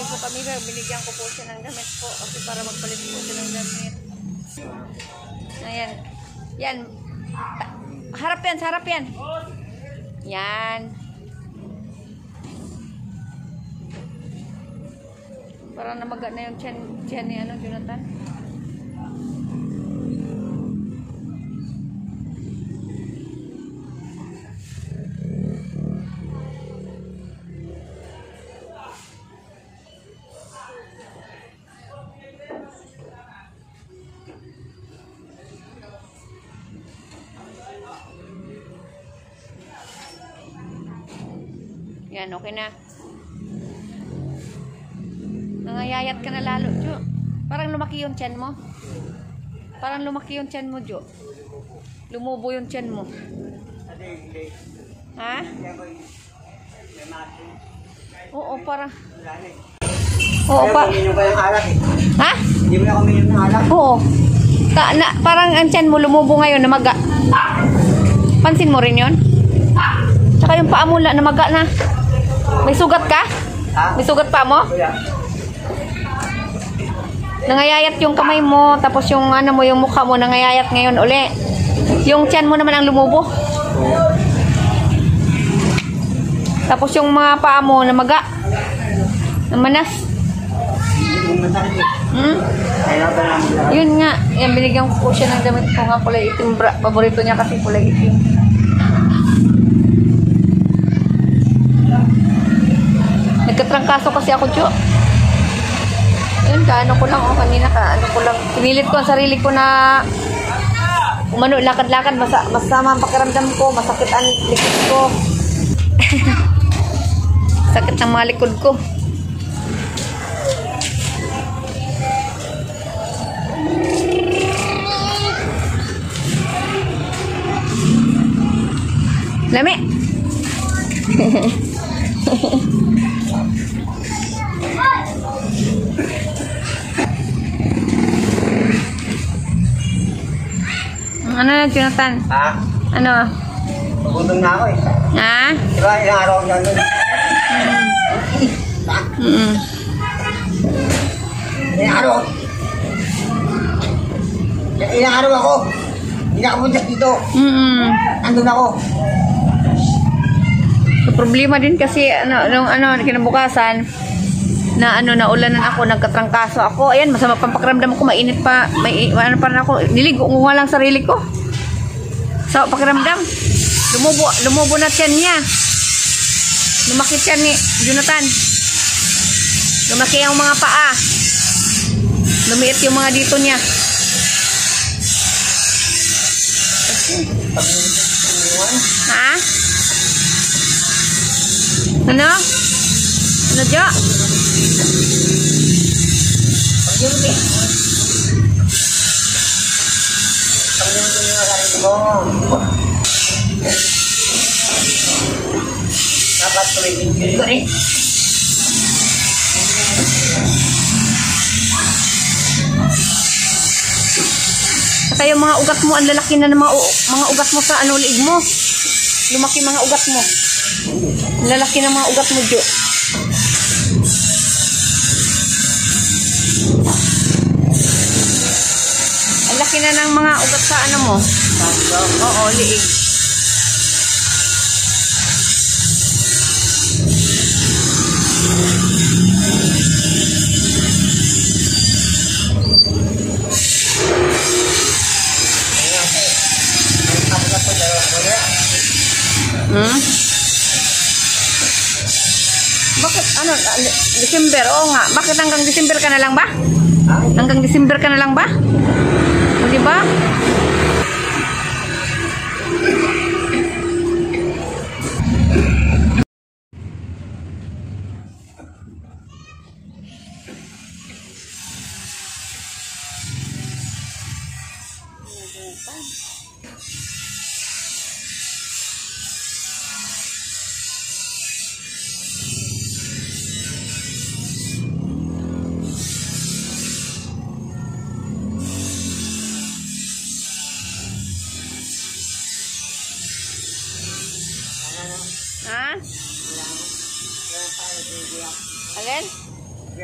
po kami, binigyan ko po siya ng damit po kasi para magpalit po siya ng damit. Ayan. Yan. Harap yan, harap yan. Yan. Para namaga na yung tiyan ni Jonathan. Yan, okay na. Nangayayat ka na lalo, Jo. Parang lumaki yung tiyan mo. Parang lumaki yung tiyan mo, Jo. Lumubo yung tiyan mo. Ha? Oo, parang... Oo, pa... Ha? Hindi mo na ako minum ng alak? Oo. Parang ang tiyan mo lumubo ngayon, namaga. Pansin mo rin yun? Tsaka yung paa mo namaga na. May sugat ka? Ha? May sugat pa mo? Nangayayat yung kamay mo, tapos yung ano mo, yung mukha mo nangayayat ngayon uli. Yung tiyan mo naman ang lumubo. Tapos yung mga paa mo namaga. Namanas. Yun nga, yan binigyan ko po siya ng damit ko nga kulay itim. Paborito niya kasi kulay itim. Nagkatrangkaso kasi ako, Jo. Ayun, kaano ko lang, kanina kaano ko lang. Pinilit ko ang sarili ko na umano, lakad-lakad, masama ang pakiramdam ko, masakit ang likod ko. Sakit ng mga likod ko. Lami. Ano na, Jonathan? Ha? Ano? Pagutong na ako eh. Ha? Diba, ilang araw ako gano'n? Ilang araw ako. Ilang araw ako. Hindi na ako punta dito. Andun ako. So, problema din kasi, nung kinabukasan, na naulanan ako, nagkatrangkaso ako. Ayan, masama pang pakiramdam ko, mainit pa, ano pa rin ako, niligo ko nga lang sarili ko. So, pakiramdam, lumubo na tiyan niya. Lumaki tiyan ni Jonathan. Lumaki ang mga paa. Lumiit yung mga dito niya. Ha? Ano? Ano, Jo? Dapat tuloy-tuloy ko rin. Saka yung mga ugat mo, ang lalaki na ng mga ugat mo sa liig mo. Lumaki mga ugat mo. Ang lalaki ng mga ugat mo, Jo. Ang laki na ng mga ugat sa ano mo. Oo, liig. Bakit ano, December? Oo nga. Bakit hanggang December ka na lang ba? Hanggang December ka na lang ba? O, diba?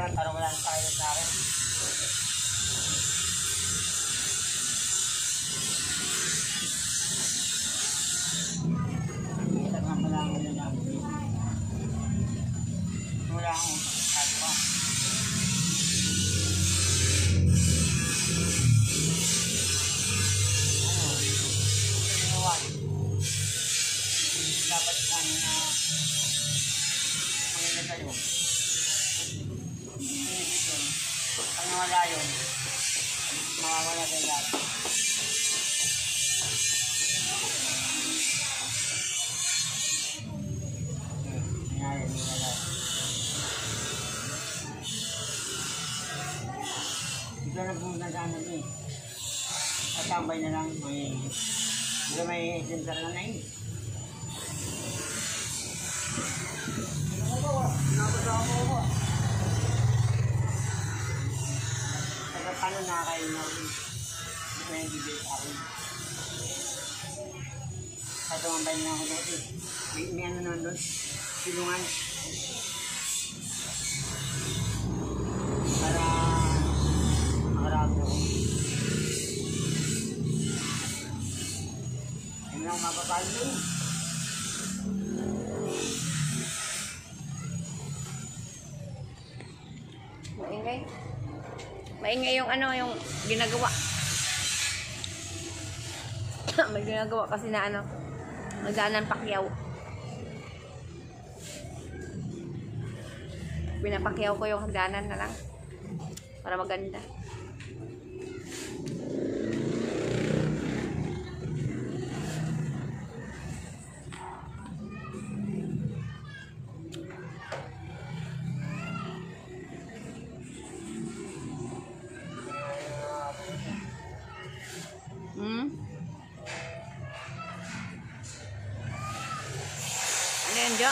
lang, parang wala nang tayo sa akin. Wala akong sabi ko. Dapat ano na maganda kayo. Pag nawala yun, mawawala kayo lahat. Nangyari, nawala. Ito na pumunta sa amin eh. Katambay na lang, may sensor na na eh. Saka paano nakakain na rin? Hindi ko yung debate ako. Katambay na ako doon eh. May ano naman doon? Silungan. Para makarami ako. Hindi lang mapapalo doon. Maingay. Maingay yung ano, yung ginagawa. May ginagawa kasi na ano, magdaanan pakyaw. Pinapakyaw ko yung hagdanan na lang para maganda. Ano yan, Jo?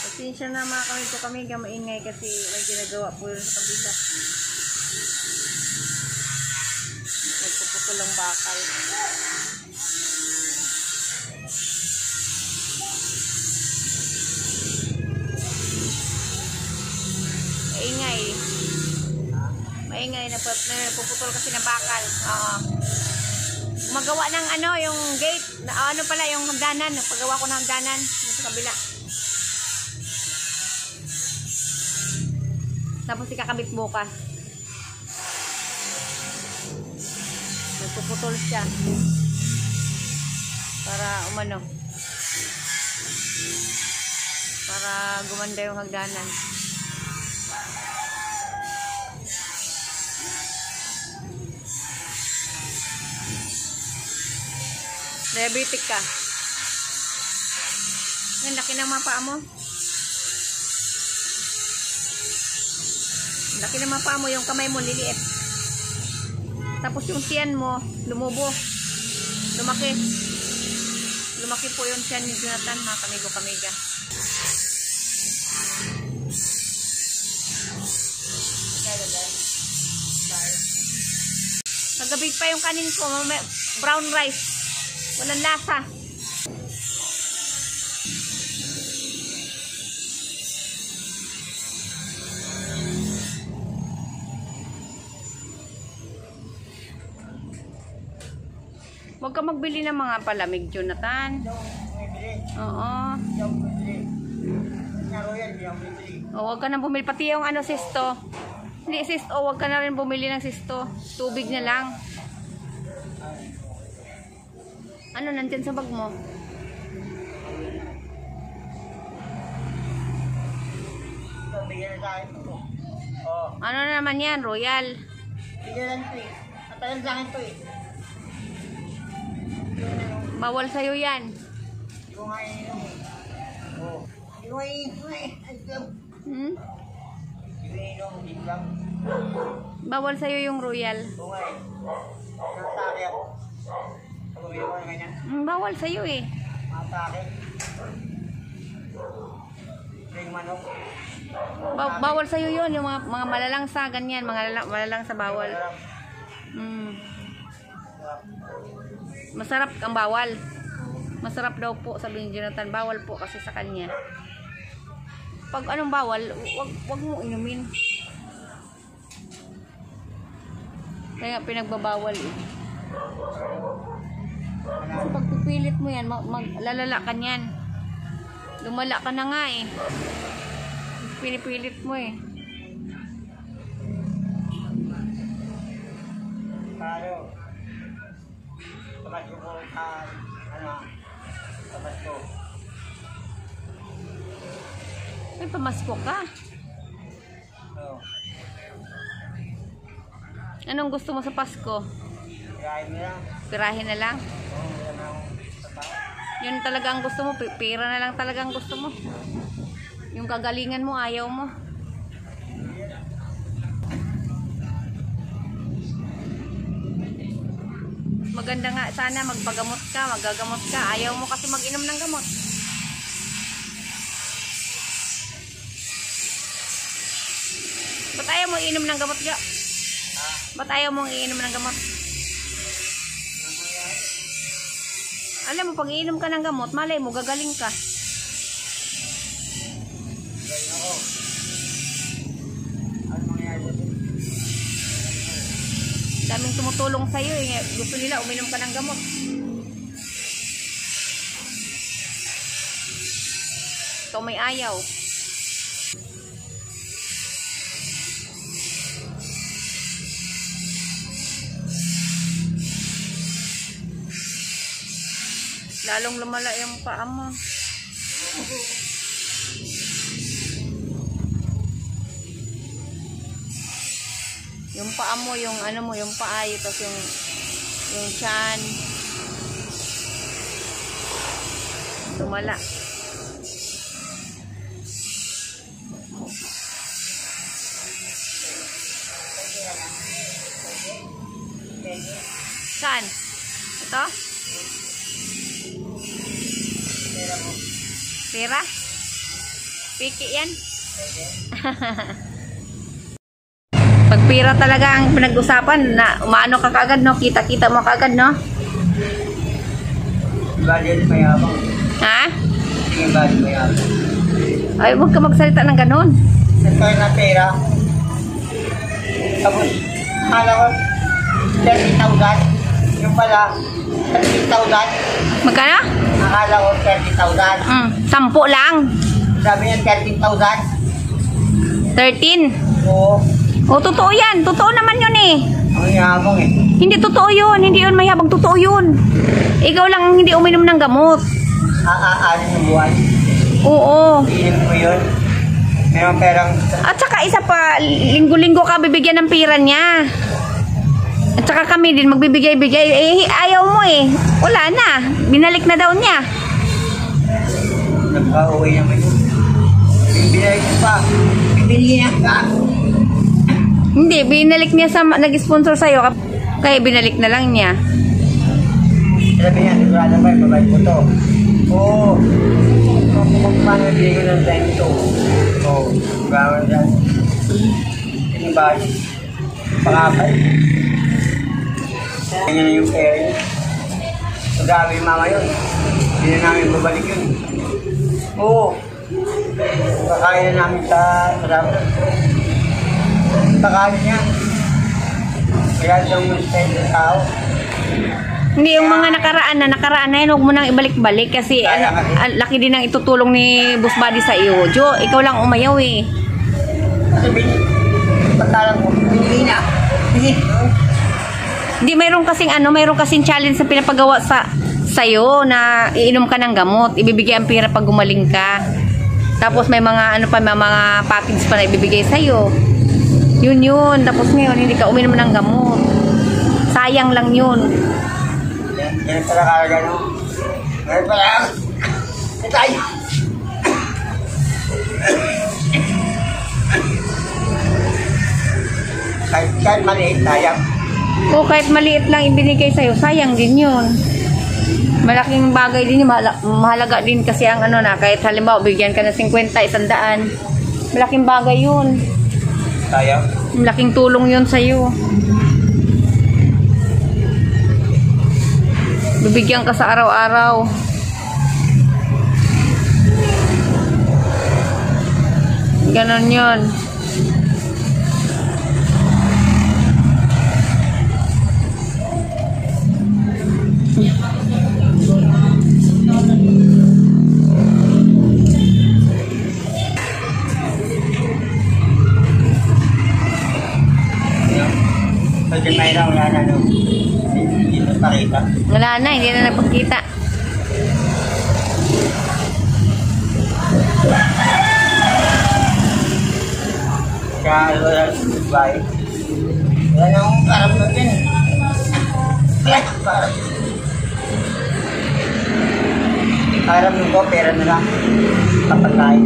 Pasensya na mga kami maingay kasi may ginagawa po yun sa kabila. Nagpuputol ang bakal. Maingay, napuputol kasi ng bakal. Oo. Gumagawa ng ano, yung gate, ano pala, yung hagdanan. Paggawa ko ng hagdanan sa kabila. Tapos ikakabit bukas. Nagpuputol siya. Para umano. Para gumanda yung hagdanan. Diabetic ka. Ang laki ng mga paa mo. Laki ng mga paa mo, yung kamay mo liliit. Tapos yung tiyan mo, lumubo. Lumaki. Lumaki po yung tiyan ni Jonathan, mga kamigo-kamiga. Kagabi pa yung kanin ko, brown rice. Walang lasa. Huwag ka magbili ng mga palamig, Jonathan. Oo. Huwag ka nang bumili. Pati yung ano, sisto. Hindi, sisto. Huwag ka na rin bumili ng sisto. Tubig na lang. Ano nandyan sa bag mo? Bigyan na sa akin ito. Oh. Ano na naman yan? Royal. Bigyan lang ito eh. Matagal sa akin ito eh. Bawal sa'yo yan. Hindi ko nga iinom eh. Oh. Hindi ko nga iinom eh. Hmm? Hindi ko iinom. Hindi ko lang. Bawal sa'yo yung royal. Oo nga eh. Nakatake ako. Pag-uwi ko na ganyan. Bawal sa'yo eh. Nakatake. May manok. Bawal sa'yo yun. Yung mga malalangsa, ganyan. Mga malalangsa bawal. Masarap ang bawal. Masarap daw po, sabi ni Jonathan. Bawal po kasi sa kanya. Pag anong bawal, wag mo inumin. Kaya pinagbabawal eh. Kasi pag pipilit mo yan, lalala ka niyan. Lumala ka na nga eh. Pinipilit mo eh. Paano? Tamas ko ka, tamas ko. May pamasko ka. Oo. Anong gusto mo sa Pasko? Kirahin mo lang. Pirahin na lang? Oo, wala na akong trabaho. Yun talaga ang gusto mo. Pira na lang talaga ang gusto mo. Yung kagalingan mo, ayaw mo. Maganda nga sana magpagamot ka, magagamot ka. Ayaw mo kasi mag-inom ng gamot. Ba't ayaw mo iinom ng gamot, Jo? Ba't ayaw mong iinom ng gamot? Alam mo, pag iinom ka ng gamot, malay mo, gagaling ka. Galing ako. Ano mangyayari dito? Daming tumutulong sa'yo eh. Gusto nila uminom ka ng gamot. Ikaw may ayaw. Lalong lumala yung paa mo. Yung paa mo, yung ano mo, yung paa, tapos yung tiyan. Lumala. Saan? Ito? Pera? Piki yan? Pag pira talaga ang pinag-usapan, na umaano ka kagad, no? Kita-kita mo kagad, no? Bali mayabang. Ha? Sige, bali mayabang. Ay, huwag ka magsalita ng ganun. Nagkaroon na pera. Tapos, akala ko, 30,000. Yung pala, 30,000. Magkano? Akala ko 30,000. 10 lang. Sabi niya 13,000. 13. Oo. O, totoo yan. Totoo naman yun eh. Ang yabang eh. Hindi totoo yun. Hindi yun mayabang. Totoo yun. Ikaw lang ang hindi uminom ng gamot. Aalis ng buwan. Oo. Iinom ko yun. Mayroong perang... At saka isa pa, linggo-linggo ka bibigyan ng pira niya. At saka kami din magbibigay-bigay. Eh, ayaw mo eh. Wala na. Binalik na daw niya. Nagka-uwi naman yun. Binalik ko pa. Binigyan ka. Hindi, binalik niya sa nag-sponsor sa'yo. Kaya binalik na lang niya. Sabi niya, sigurado ba, babayad ko to. Oo. Kung paano bigay ko ng time to. Oo. Gawin dyan. Tinibay. Pangapay. Ganyan na yung pera yun. So, grabe yung mama yun. Hindi na namin babalik yun. Oo. Kakain na namin sa sarap. Kakain niya. Kaya siyang mag-spend sa tao. Hindi, yung mga nakaraan na yun, huwag mo nang ibalik-balik kasi laki din ang itutulong ni Boss Buddy sa iyo. Jo, ikaw lang umayaw eh. Kasi pagkalang mo, hindi na. Hindi, mayroon kasing challenge na pinapagawa sa'yo na iinom ka ng gamot. Ibibigay ang pera pag gumaling ka. Tapos may mga may mga package pa na ibibigay sa'yo. Yun. Tapos ngayon, hindi ka uminom ng gamot. Sayang lang yun. Yan pala kalaga no. Yan pala. Itay. Kahit maliit, sayang. O kahit maliit lang ibinigay sa'yo, sayang din yun. Malaking bagay din yun. Mahalaga din kasi ang kahit halimbawa bigyan ka ng 50, 100. Malaking bagay yun. Sayang. Malaking tulong yun sa'yo. Bibigyan ka sa araw-araw. Ganon yun. Pag mayroon, wala na, no? Hindi na pakita. Wala na, hindi na napagkita. Kaya wala sa bahay. Wala na akong karap na din. Karap mo ko, pera na lang. Kapatay.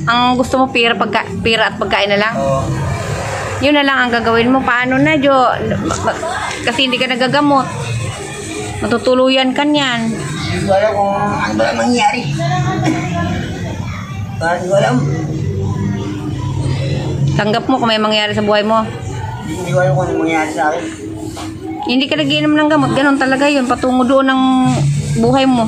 Ang gusto mo pira at pagkain na lang? Oo. Yun na lang ang gagawin mo. Paano na, Jo? Kasi hindi ka nagagamot. Matutuluyan ka niyan. Hindi ko alam kung ano ba mangyari. Hindi ko alam. Tanggap mo kung may mangyari sa buhay mo. Hindi ko alam kung ano mangyari sa akin. Hindi ka nagiinom ng gamot. Ganon talaga yun. Patungo doon ng buhay mo.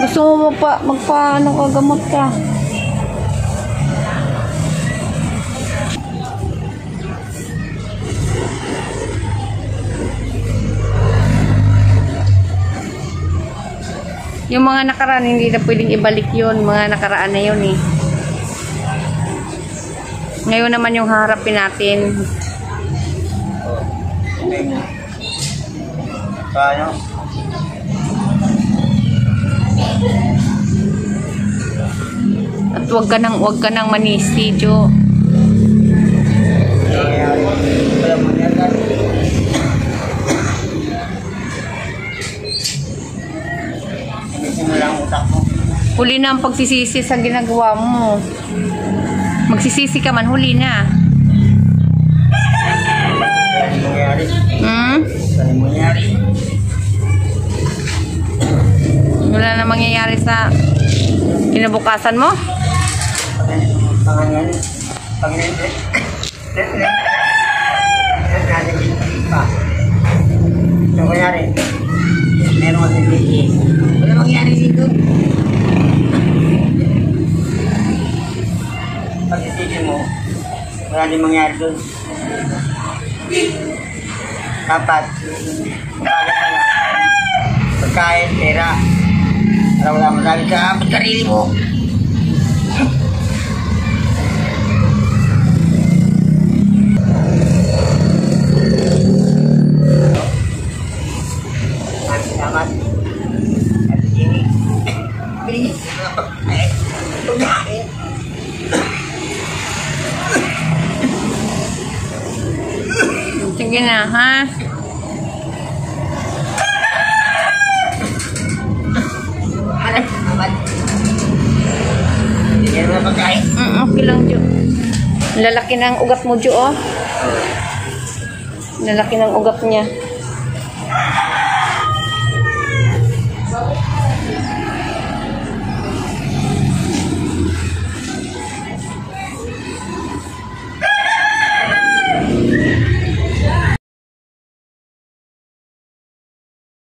Gusto mo magpa-ano ka, gamot ka. Yung mga nakaraan, hindi na pwedeng ibalik yun. Mga nakaraan na yun eh. Ngayon naman yung harapin natin. Paano? At wag ka nang manisi, Jo. Nangyayari. Wala mangyari. Inisin mo lang utak mo. Huli na ang pagsisisi sa ginagawa mo. Magsisisi ka man, huli na. Ano mangyari? Ano mangyari? Wala na mangyayari sa kinabukasan mo? Pangalan. Pag-nindit. Pa. Ano mangyari? Meron kasi bigay. Wala mangyari dito. Pag-isipin mo, wala din mangyari doon. Dapat, pagkagat na lang. Pagkain, pera. Para wala masabi sa pagkarili mo. Salamat. At ini. Bilis. Pagkain. Sige na, ha? Salamat. Bigyan mo na pagkain. Okay lang, Jo. Lalaki ng ugat mo, Jo, oh. Lalaki ng ugat niya.